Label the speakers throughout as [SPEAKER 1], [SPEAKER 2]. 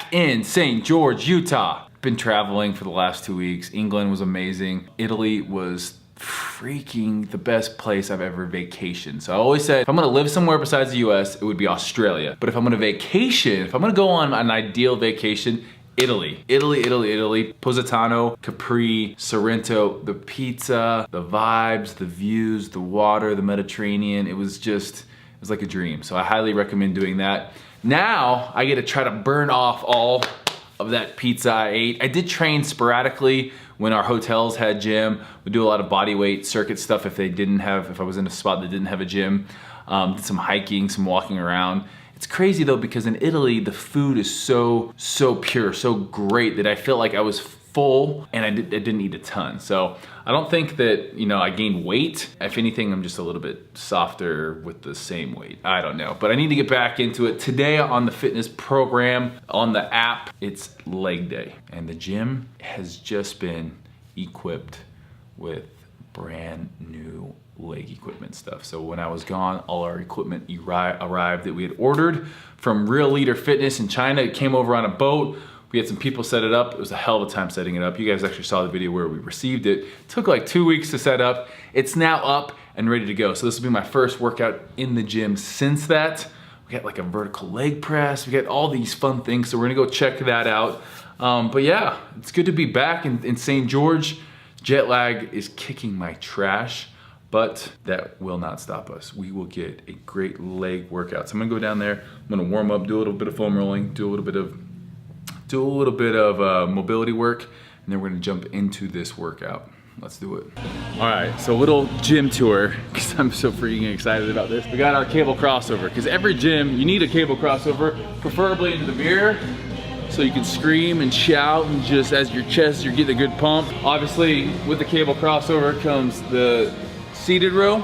[SPEAKER 1] back in St. George, Utah. Been traveling for the last 2 weeks. England was amazing. Italy was freaking the best place I've ever vacationed. So I always said, if I'm gonna live somewhere besides the US, it would be Australia. But if I'm gonna vacation, if I'm gonna go on an ideal vacation, Italy. Italy. Positano, Capri, Sorrento, the pizza, the vibes, the views, the water, the Mediterranean. It was like a dream. So I highly recommend doing that. Now I get to try to burn off all of that pizza I ate. I did train sporadically when our hotels had gym. We do a lot of body weight circuit stuff if I was in a spot that didn't have a gym. Did some hiking, some walking around. It's crazy though, because in Italy, the food is so pure, so great that I felt like I was full and I didn't eat a ton. So I don't think that, I gained weight. If anything, I'm just a little bit softer with the same weight. I don't know, but I need to get back into it. Today on the fitness program, on the app, it's leg day. And the gym has just been equipped with brand new leg equipment stuff. So when I was gone, all our equipment arrived that we had ordered from Real Leader Fitness in China. It came over on a boat. We had some people set it up. It was a hell of a time setting it up. You guys actually saw the video where we received it. It took like 2 weeks to set up. It's now up and ready to go. So this will be my first workout in the gym since that. We got like a vertical leg press. We got all these fun things. So we're gonna go check that out. But yeah, it's good to be back in St. George. Jet lag is kicking my trash, but that will not stop us. We will get a great leg workout. So I'm gonna go down there. I'm gonna warm up, do a little bit of foam rolling, do a little bit of mobility work, and then we're gonna jump into this workout. Let's do it. All right, so a little gym tour, because I'm so freaking excited about this. We got our cable crossover, because every gym, you need a cable crossover, preferably into the mirror, so you can scream and shout, and just as you're getting a good pump. Obviously, with the cable crossover comes the seated row,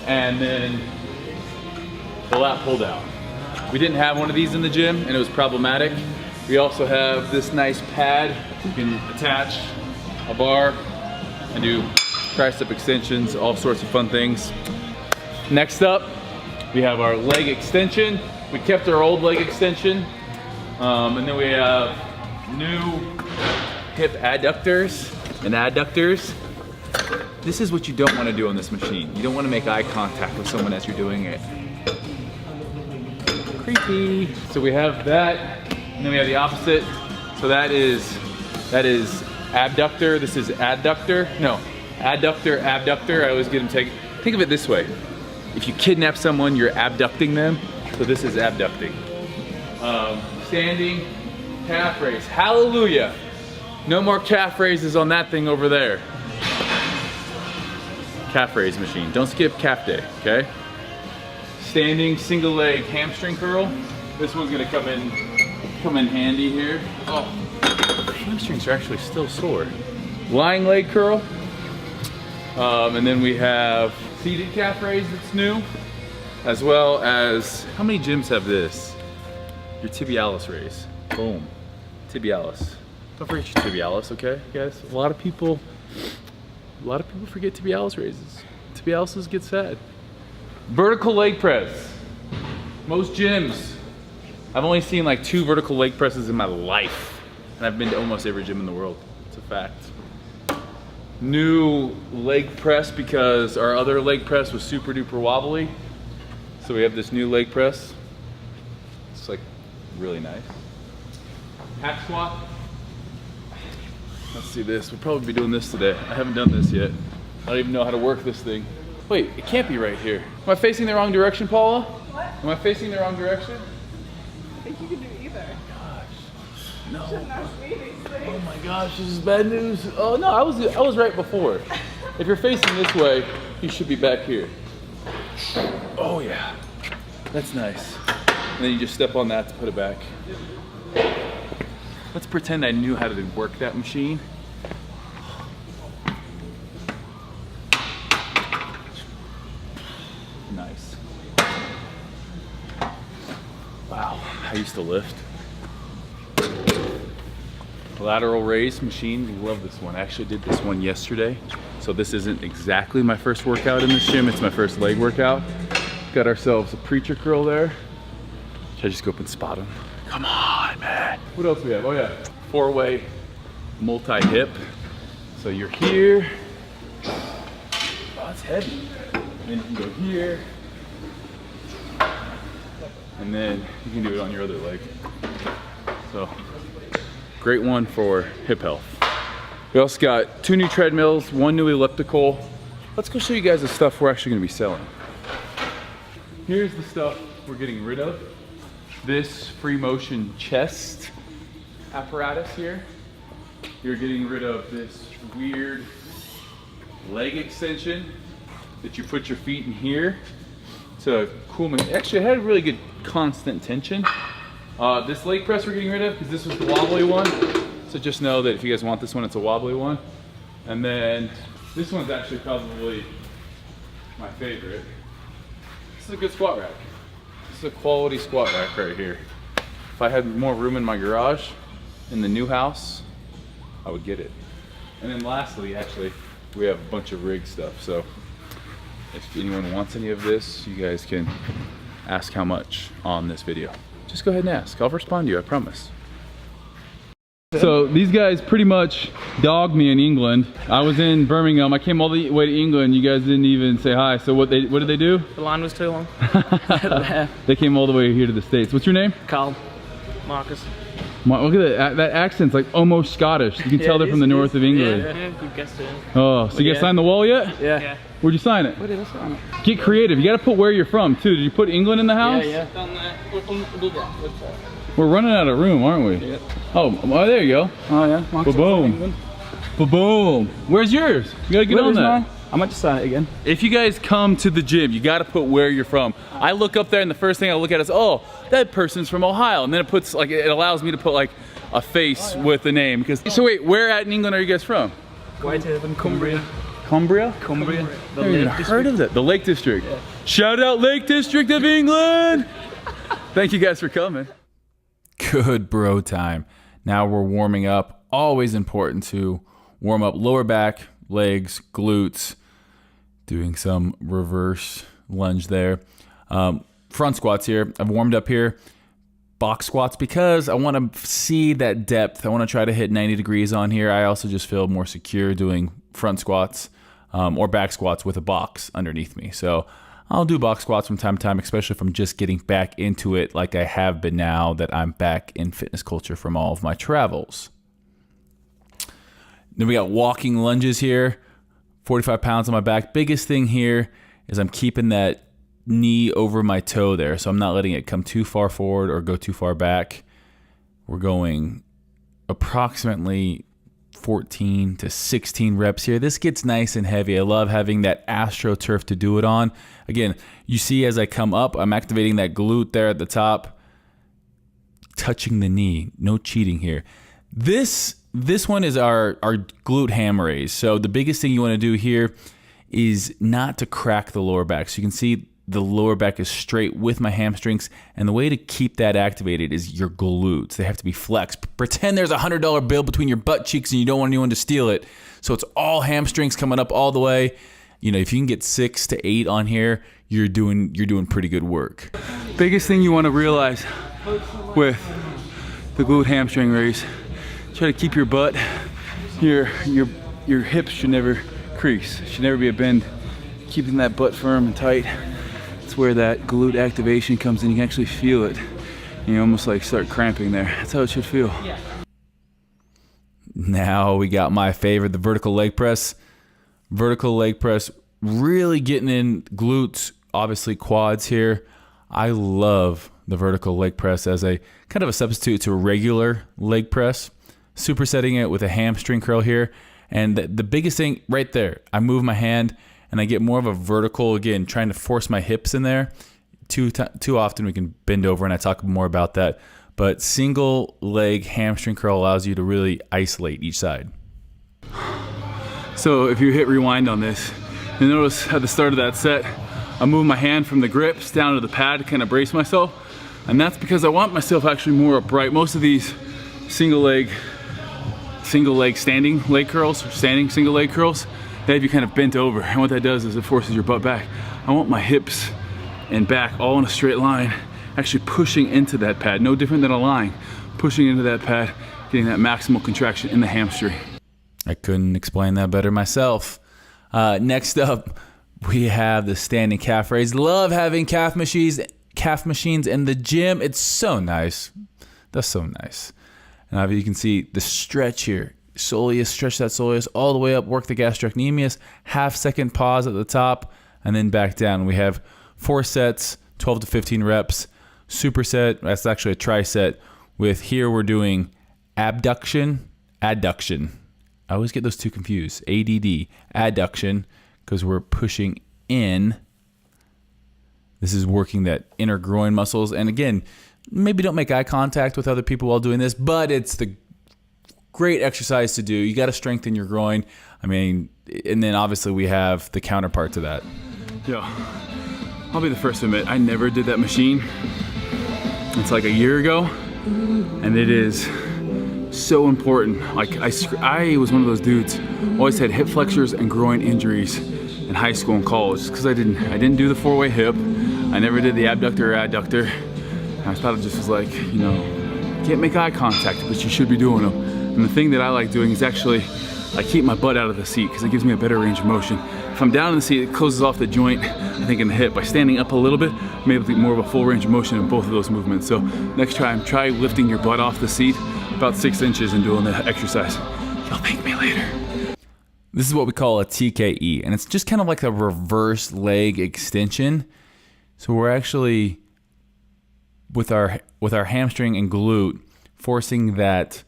[SPEAKER 1] and then the lat pull down. We didn't have one of these in the gym, and it was problematic. We also have this nice pad. You can attach a bar and do tricep extensions, all sorts of fun things. Next up, we have our leg extension. We kept our old leg extension. And then we have new hip adductors and adductors. This is what you don't want to do on this machine. You don't want to make eye contact with someone as you're doing it. Creepy. So we have that. And then we have the opposite. So that is abductor. This is adductor. No, adductor, abductor. I always get them think of it this way. If you kidnap someone, you're abducting them. So this is abducting. Standing calf raise. Hallelujah. No more calf raises on that thing over there. Calf raise machine. Don't skip calf day, okay? Standing single leg hamstring curl. This one's gonna come in handy here. Oh, hamstrings are actually still sore. Lying leg curl. And then we have seated calf raise that's new, as well as, how many gyms have this? Your tibialis raise. Boom. Tibialis. Don't forget your tibialis, okay, guys? A lot of people forget tibialis raises. Tibialis get sad. Vertical leg press. Most gyms, I've only seen like 2 vertical leg presses in my life. And I've been to almost every gym in the world. It's a fact. New leg press because our other leg press was super duper wobbly. So we have this new leg press. It's like really nice. Hack squat. Let's see this. We'll probably be doing this today. I haven't done this yet. I don't even know how to work this thing. Wait, it can't be right here. Am I facing the wrong direction, Paula?
[SPEAKER 2] What?
[SPEAKER 1] Am I facing the wrong direction?
[SPEAKER 2] I think you can do either.
[SPEAKER 1] Gosh, no.
[SPEAKER 2] Shouldn't ask me these things.
[SPEAKER 1] Oh my gosh, this is bad news. Oh no, I was right before. If you're facing this way, you should be back here. Oh yeah, that's nice. And then you just step on that to put it back. Let's pretend I knew how to work that machine. Nice. Wow, I used to lift. Lateral raise machine, love this one. I actually did this one yesterday. So this isn't exactly my first workout in this gym, it's my first leg workout. Got ourselves a preacher curl there. Should I just go up and spot him? Come on, man. What else we have? Oh yeah, 4-way multi-hip. So you're here. Oh, it's heavy. Then you can go here. And then you can do it on your other leg. So, great one for hip health. We also got 2 new treadmills, 1 new elliptical. Let's go show you guys the stuff we're actually gonna be selling. Here's the stuff we're getting rid of. This free motion chest apparatus here. You're getting rid of this weird leg extension that you put your feet in here. It's a cool, actually it had really good constant tension. This leg press we're getting rid of because this was the wobbly one. So just know that if you guys want this one, it's a wobbly one. And then this one's actually probably my favorite. This is a good squat rack. This is a quality squat rack right here. If I had more room in my garage in the new house, I would get it. And then lastly, actually, we have a bunch of rig stuff. So if anyone wants any of this, you guys can ask how much on this video. Just go ahead and ask. I'll respond to you, I promise. So these guys pretty much dogged me in England. I was in Birmingham. I came all the way to England. You guys didn't even say hi. So what did they do?
[SPEAKER 3] The line was too long.
[SPEAKER 1] They came all the way here to the States. What's your name?
[SPEAKER 3] Carl. Marcus.
[SPEAKER 1] Look at that accent's like almost Scottish. You can tell they're from the north of England.
[SPEAKER 3] Yeah, good guess it.
[SPEAKER 1] Oh, so you guys signed the wall yet?
[SPEAKER 3] Yeah.
[SPEAKER 1] Where'd you sign it?
[SPEAKER 3] Where did I sign it?
[SPEAKER 1] Get creative. You gotta put where you're from too. Did you put England in the house?
[SPEAKER 3] Yeah. Down there.
[SPEAKER 1] We're running out of room, aren't we?
[SPEAKER 3] Yeah.
[SPEAKER 1] Oh, there you go.
[SPEAKER 3] Oh yeah. Marcus
[SPEAKER 1] Ba-boom. Ba-boom. Where's yours? You gotta get on that.
[SPEAKER 3] Mine? I might just sign it again.
[SPEAKER 1] If you guys come to the gym, you gotta put where you're from. I look up there and the first thing I look at is, oh, that person's from Ohio. And then it puts like, it allows me to put like a face with the name. So wait, where at in England are you guys from?
[SPEAKER 3] Whitehaven, Cumbria.
[SPEAKER 1] Cumbria?
[SPEAKER 3] Cumbria.
[SPEAKER 1] I haven't even heard of that. The Lake District. Yeah. Shout out Lake District of England. Thank you guys for coming. Good bro time. Now we're warming up. Always important to warm up lower back, legs, glutes. Doing some reverse lunge there. Front squats here. I've warmed up here. Box squats because I want to see that depth. I want to try to hit 90 degrees on here. I also just feel more secure doing front squats or back squats with a box underneath me. So I'll do box squats from time to time, especially if I'm just getting back into it like I have been now that I'm back in fitness culture from all of my travels. Then we got walking lunges here, 45 pounds on my back. Biggest thing here is I'm keeping that knee over my toe there, so I'm not letting it come too far forward or go too far back. We're going approximately 14 to 16 reps here. This gets nice and heavy. I love having that AstroTurf to do it on. Again, you see as I come up, I'm activating that glute there at the top, touching the knee. No cheating here. This one is our glute ham raise. So the biggest thing you want to do here is not to crack the lower back. So you can see the lower back is straight with my hamstrings, and the way to keep that activated is your glutes. They have to be flexed. Pretend there's a $100 bill between your butt cheeks and you don't want anyone to steal it. So it's all hamstrings coming up all the way. You know, if you can get 6 to 8 on here, you're doing pretty good work. Biggest thing you want to realize with the glute hamstring raise, try to keep your butt, your hips should never crease. Should never be a bend. Keeping that butt firm and tight. Where that glute activation comes in. You can actually feel it. You almost like start cramping there. That's how it should feel. Yeah. Now we got my favorite, the vertical leg press. Vertical leg press, really getting in glutes, obviously quads here. I love the vertical leg press as a kind of a substitute to a regular leg press. Supersetting it with a hamstring curl here. And the biggest thing right there, I move my hand and I get more of a vertical, again, trying to force my hips in there. Too often we can bend over, and I talk more about that. But single leg hamstring curl allows you to really isolate each side. So if you hit rewind on this, you notice at the start of that set, I move my hand from the grips down to the pad to kind of brace myself. And that's because I want myself actually more upright. Most of these single leg standing leg curls, or standing single leg curls, they have you kind of bent over, and what that does is it forces your butt back. I want my hips and back all in a straight line,
[SPEAKER 4] actually pushing into that pad, no different than a line, pushing into that pad, getting that maximal contraction in the hamstring.
[SPEAKER 1] I couldn't explain that better myself. Next up, we have the standing calf raise. Love having calf machines in the gym. It's so nice. That's so nice. And you can see the stretch here. Soleus, stretch that soleus all the way up, work the gastrocnemius, half-second pause at the top, and then back down. We have 4 sets, 12 to 15 reps. Superset, that's actually a triset. With here, we're doing abduction, adduction. I always get those two confused. ADD, adduction, because we're pushing in. This is working that inner groin muscles. And again, maybe don't make eye contact with other people while doing this, but it's the great exercise to do. You got to strengthen your groin. I mean, and then obviously we have the counterpart to that.
[SPEAKER 4] Yo, I'll be the first to admit, I never did that machine. It's like a year ago, and it is so important. Like I was one of those dudes, always had hip flexors and groin injuries in high school and college because I didn't do the 4-way hip. I never did the abductor or adductor. I thought it just was like, you know, can't make eye contact, but you should be doing them. And the thing that I like doing is actually, I keep my butt out of the seat because it gives me a better range of motion. If I'm down in the seat, it closes off the joint, I think in the hip. By standing up a little bit, I'm able to get more of a full range of motion in both of those movements. So next time, try lifting your butt off the seat about 6 inches and doing the exercise. You'll thank me later.
[SPEAKER 1] This is what we call a TKE, and it's just kind of like a reverse leg extension. So we're actually, with our hamstring and glute, forcing that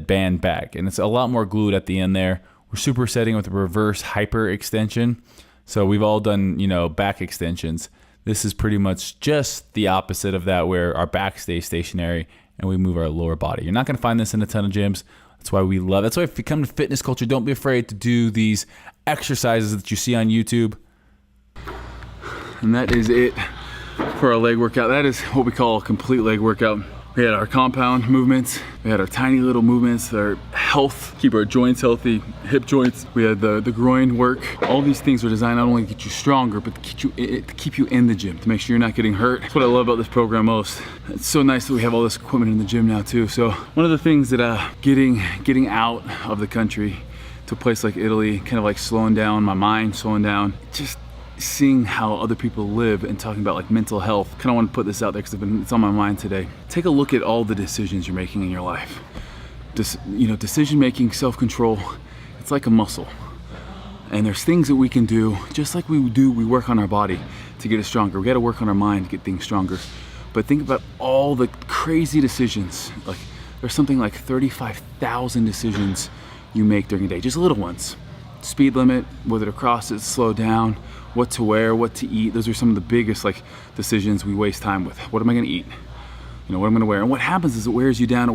[SPEAKER 1] band back, and it's a lot more glute at the end there. We're supersetting with a reverse hyper extension. So we've all done, you know, back extensions. This is pretty much just the opposite of that, where our back stays stationary and we move our lower body. You're not going to find this in a ton of gyms. That's why we love it. That's why if you come to fitness culture, don't be afraid to do these exercises that you see on YouTube.
[SPEAKER 4] And that is it for our leg workout. That is what we call a complete leg workout. We had our compound movements, we had our tiny little movements, our health, keep our joints healthy, hip joints. We had the groin work. All these things are designed not only to get you stronger, but to keep you in the gym, to make sure you're not getting hurt. That's what I love about this program most. It's so nice that we have all this equipment in the gym now too. So one of the things that getting out of the country to a place like Italy, kind of like slowing down my mind, slowing down, just seeing how other people live and talking about like mental health. Kind of want to put this out there because it's on my mind today. Take a look at all the decisions you're making in your life. Decision making, self-control, it's like a muscle. And there's things that we can do, just like we work on our body to get it stronger. We got to work on our mind to get things stronger. But think about all the crazy decisions. Like there's something like 35,000 decisions you make during a day, just little ones. Speed limit, whether to cross it, slow down, what to wear, what to eat. Those are some of the biggest decisions we waste time with. What am I gonna eat? What I'm gonna wear? And what happens is it wears you down to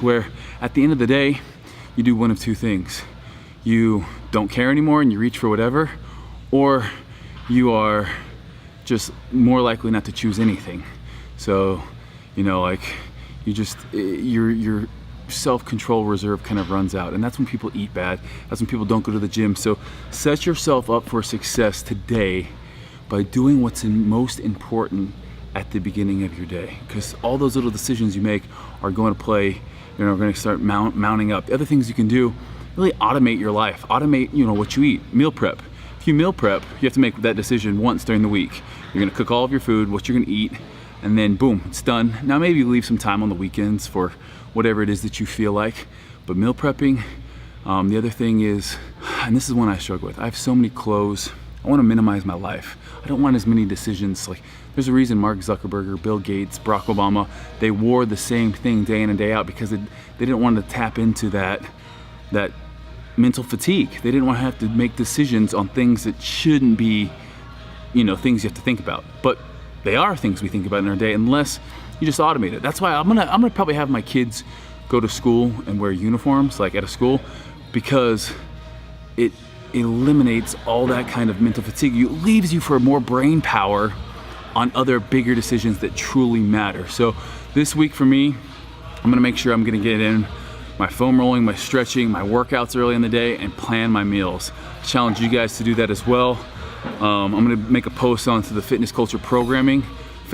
[SPEAKER 4] where at the end of the day, you do one of two things. You don't care anymore and you reach for whatever, or you are just more likely not to choose anything. So, your self-control reserve kind of runs out, and that's when people eat bad. That's when people don't go to the gym. So set yourself up for success today by doing what's most important at the beginning of your day, because all those little decisions you make are going to play, are going to start mounting up. The other things you can do, really automate your life. Automate, what you eat. Meal prep. If you meal prep, you have to make that decision once during the week. You're going to cook all of your food, what you're going to eat, and then boom, it's done. Now maybe leave some time on the weekends for whatever it is that you feel like. But meal prepping, the other thing is, and this is one I struggle with, I have so many clothes. I want to minimize my life. I don't want as many decisions. Like, there's a reason Mark Zuckerberg, Bill Gates, Barack Obama, they wore the same thing day in and day out, because they didn't want to tap into that mental fatigue. They didn't want to have to make decisions on things that shouldn't be, things you have to think about. But they are things we think about in our day, unless you just automate it. That's why I'm gonna probably have my kids go to school and wear uniforms, like at a school, because it eliminates all that kind of mental fatigue. It leaves you for more brain power on other bigger decisions that truly matter. So this week for me, I'm gonna make sure I'm gonna get in my foam rolling, my stretching, my workouts early in the day, and plan my meals. I challenge you guys to do that as well. I'm gonna make a post onto the Fitness Culture Programming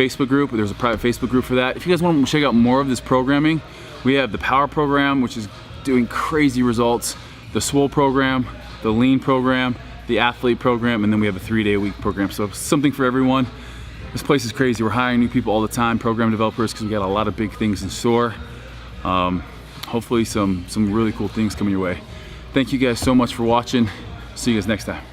[SPEAKER 4] Facebook group. There's a private Facebook group for that. If you guys want to check out more of this programming, we have the Power program, which is doing crazy results, the Swole program, the Lean program, the Athlete program, and then we have a 3-day-a-week program. So something for everyone. This place is crazy. We're hiring new people all the time, program developers, because we got a lot of big things in store. Hopefully some really cool things coming your way. Thank you guys so much for watching. See you guys next time.